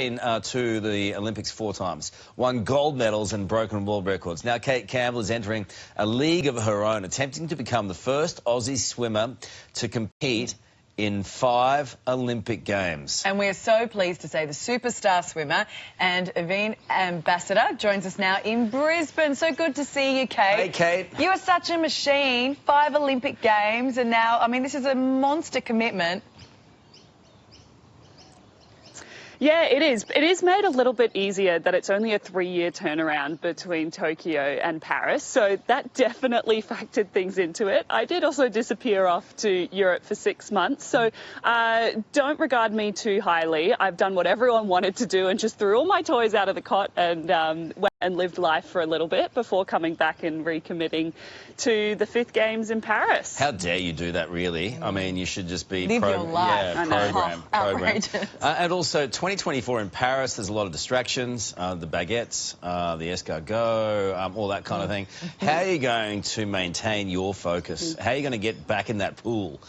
To the Olympics 4 times, won gold medals and broken world records. Now Cate Campbell is entering a league of her own, attempting to become the first Aussie swimmer to compete in 5 Olympic Games. And we're so pleased to say the superstar swimmer and event ambassador joins us now in Brisbane. So good to see you, Cate. Hey, Cate. You are such a machine. 5 Olympic Games, and now, I mean, this is a monster commitment. Yeah, it is. It is made a little bit easier that it's only a 3-year turnaround between Tokyo and Paris, so that definitely factored things into it. I did also disappear off to Europe for 6 months, so don't regard me too highly. I've done what everyone wanted to do and just threw all my toys out of the cot and lived life for a little bit before coming back and recommitting to the 5th Games in Paris. How dare you do that, really? I mean, you should just be live your life. program. Outrageous. And also, 2024 in Paris, there's a lot of distractions, the baguettes, the escargot, all that kind of thing. How are you going to maintain your focus? How are you going to get back in that pool?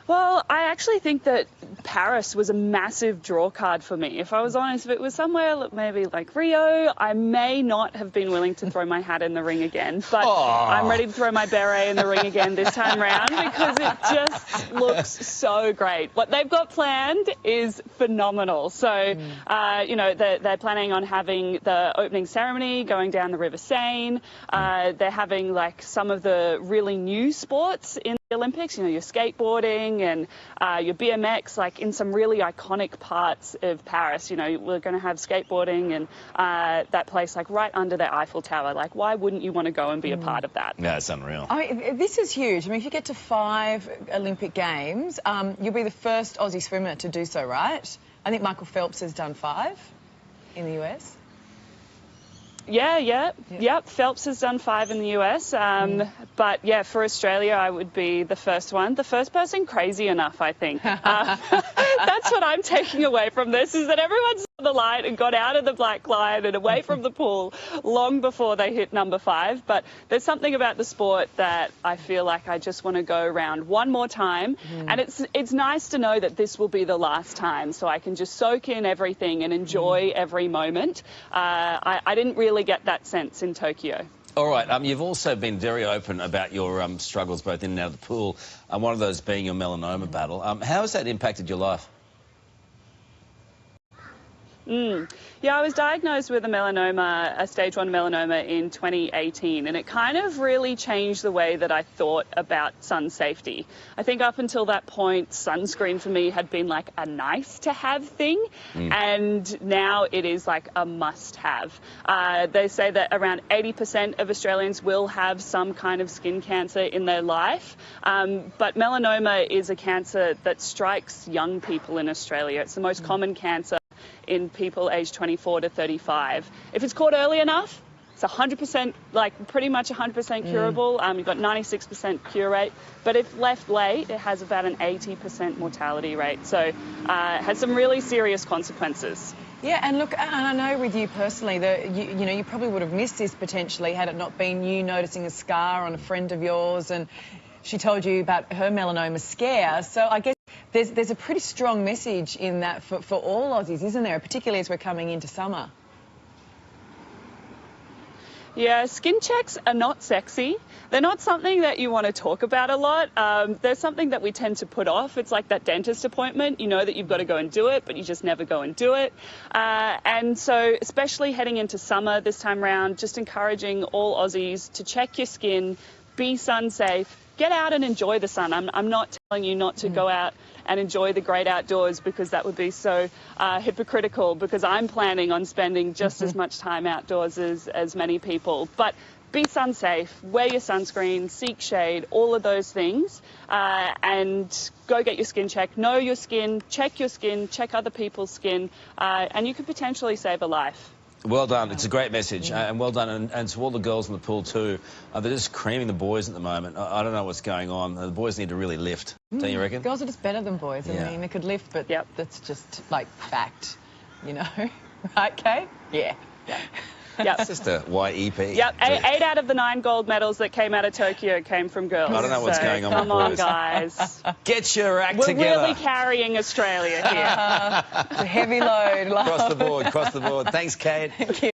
Well, I actually think that Paris was a massive draw card for me. If I was honest, if it was somewhere maybe like Rio, I may not have been willing to throw my hat in the ring again. But I'm ready to throw my beret in the ring again this time round because it just looks so great. What they've got planned is phenomenal. So, you know, they're planning on having the opening ceremony going down the River Seine. They're having like some of the really new sports in the Olympics, you know, your skateboarding and your BMX, like in some really iconic parts of Paris. You know, we're going to have skateboarding and that place like right under the Eiffel Tower. Like, why wouldn't you want to go and be a part of that? Yeah, it's unreal. I mean, this is huge. I mean, if you get to 5 Olympic Games, you'll be the first Aussie swimmer to do so, right? I think Michael Phelps has done 5 in the US. Yeah. Phelps has done 5 in the US, but yeah, for Australia, I would be the first one. The first person crazy enough, I think. That's what I'm taking away from this, is that everyone's on the line and got out of the black line and away from the pool long before they hit number 5. But there's something about the sport that I feel like I just want to go around one more time. And it's nice to know that this will be the last time, so I can just soak in everything and enjoy every moment. I didn't really get that sense in Tokyo. All right, you've also been very open about your struggles both in and out of the pool, one of those being your melanoma battle. How has that impacted your life? Yeah, I was diagnosed with a stage 1 melanoma in 2018, and it kind of really changed the way that I thought about sun safety. I think up until that point, sunscreen for me had been like a nice to have thing, and now it is like a must have. They say that around 80% of Australians will have some kind of skin cancer in their life, but melanoma is a cancer that strikes young people in Australia. It's the most common cancer in people aged 24 to 35. If it's caught early enough, it's 100%, like pretty much 100% curable. You've got 96% cure rate. But if left late, it has about an 80% mortality rate. So it has some really serious consequences. Yeah, and look, and I know with you personally that you know you probably would have missed this potentially had it not been you noticing a scar on a friend of yours, and she told you about her melanoma scare. So I guess there's a pretty strong message in that for all Aussies, isn't there? Particularly as we're coming into summer. Yeah, skin checks are not sexy. They're not something that you want to talk about a lot. They're something that we tend to put off. It's like that dentist appointment. You know that you've got to go and do it, but you just never go and do it. And so especially heading into summer this time round, just encouraging all Aussies to check your skin, be sun safe, get out and enjoy the sun. I'm not telling you not to go out and enjoy the great outdoors, because that would be so hypocritical, because I'm planning on spending just as much time outdoors as many people. But be sun safe, wear your sunscreen, seek shade, all of those things, and go get your skin checked. Know your skin, check other people's skin, and you could potentially save a life. Well done. It's a great message, and well done. And to all the girls in the pool too, they're just creaming the boys at the moment. I don't know what's going on. The boys need to really lift. Don't you reckon? Girls are just better than boys. I mean, they could lift, but that's just like fact, you know. Right, Cate? Yeah. Yep. It's just a YEP. Yep, 8 out of the 9 gold medals that came out of Tokyo came from girls. I don't know what's going on with Come on, boys. guys. Get your act We're together. really carrying Australia here. It's a heavy load. Cross the board, cross the board. Thanks, Kate. Thank you.